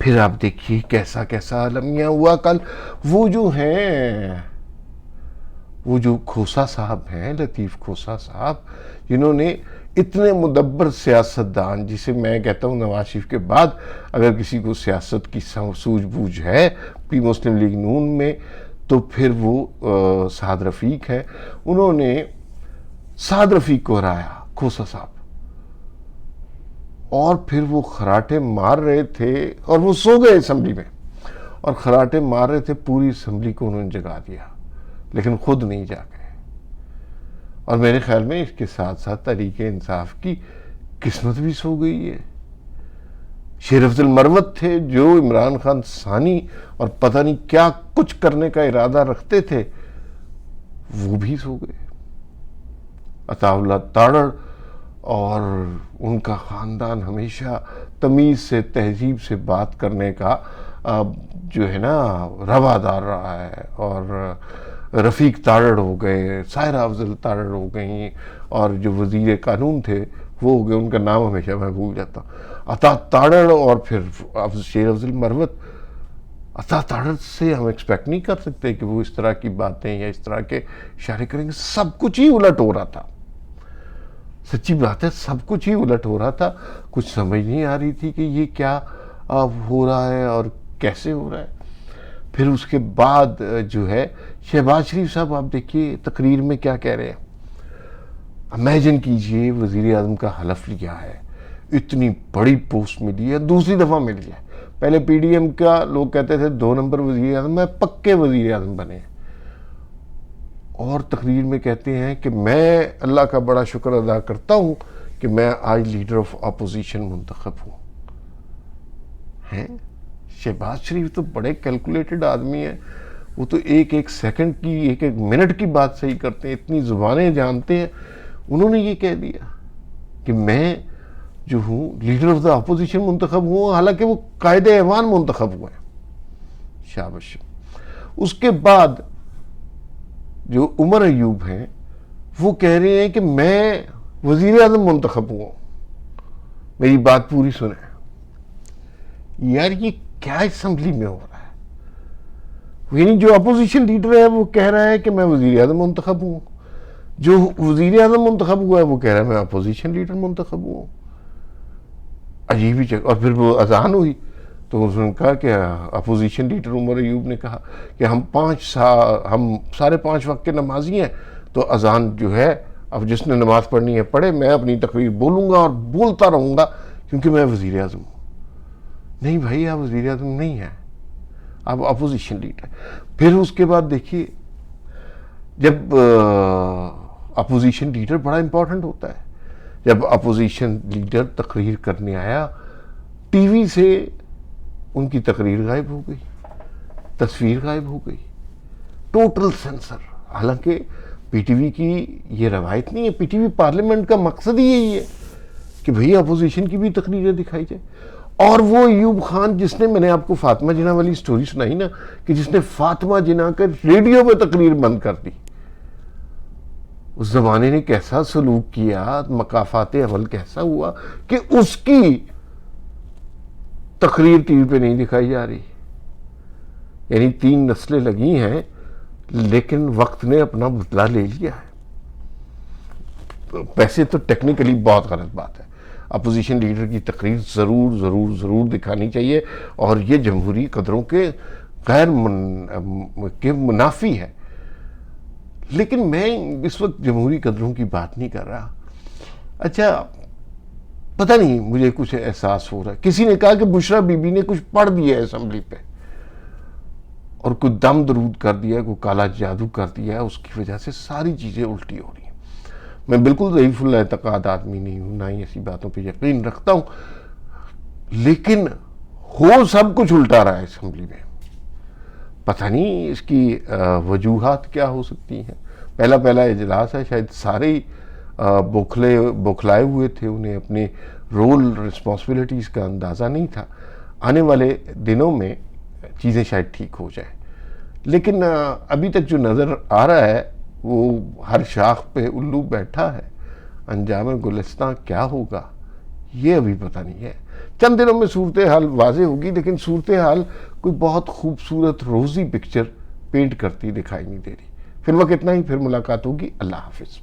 پھر آپ دیکھیے کیسا کیسا المیہ ہوا کل. وہ جو کھوسا صاحب ہیں، لطیف کھوسا صاحب، جنہوں نے اتنے مدبر سیاستدان، جسے میں کہتا ہوں نواز شریف کے بعد اگر کسی کو سیاست کی سوجھ بوجھ ہے پی مسلم لیگ نون میں تو پھر وہ سعد رفیق ہے. انہوں نے سعد رفیق کو ہرایا، کھوسا صاحب، اور پھر وہ خراٹے مار رہے تھے اور وہ سو گئے اسمبلی میں، اور خراٹے مار رہے تھے، پوری اسمبلی کو انہوں نے جگا دیا لیکن خود نہیں جاگے. اور میرے خیال میں اس کے ساتھ ساتھ تحریک انصاف کی قسمت بھی سو گئی ہے. شیر افضل مروت تھے جو عمران خان ثانی اور پتہ نہیں کیا کچھ کرنے کا ارادہ رکھتے تھے، وہ بھی سو گئے. عطا اللہ تاڑڑ اور ان کا خاندان ہمیشہ تمیز سے، تہذیب سے بات کرنے کا جو ہے نا روادار رہا ہے. اور رفیق تاڑڑ ہو گئے، سائرہ افضل تاڑڑ ہو گئیں، اور جو وزیر قانون تھے وہ ہو گئے، ان کا نام ہمیشہ میں بھول جاتا ہوں، عطا تاڑڑ اور پھر شیر افضل مروت. عطا تاڑڑ سے ہم ایکسپیکٹ نہیں کر سکتے کہ وہ اس طرح کی باتیں یا اس طرح کے اشارے کریں گے. سب کچھ ہی الٹ ہو رہا تھا، سچی بات ہے، سب کچھ ہی الٹ ہو رہا تھا. کچھ سمجھ نہیں آ رہی تھی کہ یہ کیا ہو رہا ہے اور کیسے ہو رہا ہے. پھر اس کے بعد جو ہے شہباز شریف صاحب، آپ دیکھیے تقریر میں کیا کہہ رہے ہیں. امیجن کیجئے وزیر اعظم کا حلف لیا ہے، اتنی بڑی پوسٹ ملی ہے، دوسری دفعہ ملی ہے. پہلے پی ڈی ایم کا لوگ کہتے تھے 2 نمبر وزیر اعظم، میں پکے وزیر اعظم بنے. اور تقریر میں کہتے ہیں کہ میں اللہ کا بڑا شکر ادا کرتا ہوں کہ میں آج لیڈر آف اپوزیشن منتخب ہوں. ہیں شہباز شریف تو بڑے کیلکولیٹڈ آدمی ہیں، وہ تو ایک ایک سیکنڈ کی، ایک ایک منٹ کی بات صحیح کرتے ہیں، اتنی زبانیں جانتے ہیں. انہوں نے یہ کہہ دیا کہ میں جو ہوں لیڈر آف دا اپوزیشن منتخب ہوں، حالانکہ وہ قائد ایوان منتخب ہوئے ہیں. شاباش. اس کے بعد جو عمر ایوب ہیں وہ کہہ رہے ہیں کہ میں وزیر اعظم منتخب ہوں. میری بات پوری سنیں یار، یہ کیا اسمبلی میں ہو رہا ہے؟ یعنی جو اپوزیشن لیڈر ہے وہ کہہ رہا ہے کہ میں وزیر اعظم منتخب ہوں، جو وزیر اعظم منتخب ہوا ہے وہ کہہ رہا ہے میں اپوزیشن لیڈر منتخب ہوں. عجیب ہی. اور پھر وہ اذان ہوئی تو اس نے کہا کہ اپوزیشن لیڈر عمر ایوب نے کہا کہ ہم 5.5 وقت کے نمازی ہیں، تو اذان جو ہے اب جس نے نماز پڑھنی ہے پڑھے، میں اپنی تقریر بولوں گا اور بولتا رہوں گا کیونکہ میں وزیر اعظم ہوں. نہیں بھائی، آپ وزیر اعظم نہیں ہیں، آپ اپوزیشن لیڈر. پھر اس کے بعد دیکھیے جب اپوزیشن لیڈر بڑا امپورٹنٹ ہوتا ہے، جب اپوزیشن لیڈر تقریر کرنے آیا، ٹی وی سے ان کی تقریر غائب ہو گئی، تصویر غائب ہو گئی، ٹوٹل سینسر. حالانکہ پی ٹی وی کی یہ روایت نہیں ہے، پی ٹی وی پارلیمنٹ کا مقصد ہی یہی ہے کہ بھئی اپوزیشن کی بھی تقریریں دکھائی جائے. اور وہ ایوب خان جس نے، میں نے آپ کو فاطمہ جناح والی سٹوری سنائی نا، کہ جس نے فاطمہ جناح کا ریڈیو پہ تقریر بند کر دی. اس زمانے نے کیسا سلوک کیا، مقافات عمل کیسا ہوا کہ اس کی تقریر ٹی وی پہ نہیں دکھائی جا رہی. یعنی 3 نسلیں لگی ہیں لیکن وقت نے اپنا بدلہ لے لیا ہے. پیسے تو ٹیکنیکلی بہت غلط بات ہے، اپوزیشن لیڈر کی تقریر ضرور ضرور ضرور دکھانی چاہیے، اور یہ جمہوری قدروں کے کے منافی ہے. لیکن میں اس وقت جمہوری قدروں کی بات نہیں کر رہا. اچھا پتہ نہیں، مجھے کچھ احساس ہو رہا ہے، کسی نے کہا کہ بشرا بی بی نے کچھ پڑھ دیا ہے اسمبلی پہ اور کوئی دم درود کر دیا، کوئی کالا جادو کر دیا، اس کی وجہ سے ساری چیزیں الٹی ہو رہی ہیں. میں بالکل ضعیف الاعتقاد آدمی نہیں ہوں، نہ ہی ایسی باتوں پہ یقین رکھتا ہوں، لیکن ہو سب کچھ الٹا رہا ہے اسمبلی میں. پتہ نہیں اس کی وجوہات کیا ہو سکتی ہیں. پہلا اجلاس ہے، شاید سارے ہی بوکھلائے ہوئے تھے، انہیں اپنے رول رسپانسبلٹیز کا اندازہ نہیں تھا. آنے والے دنوں میں چیزیں شاید ٹھیک ہو جائیں، لیکن ابھی تک جو نظر آ رہا ہے وہ ہر شاخ پہ الو بیٹھا ہے. انجام گلستاں کیا ہوگا یہ ابھی پتہ نہیں ہے. چند دنوں میں صورتحال واضح ہوگی، لیکن صورتحال کوئی بہت خوبصورت روزی پکچر پینٹ کرتی دکھائی نہیں دے رہی. فی الوقت اتنا ہی، پھر ملاقات ہوگی. اللہ حافظ.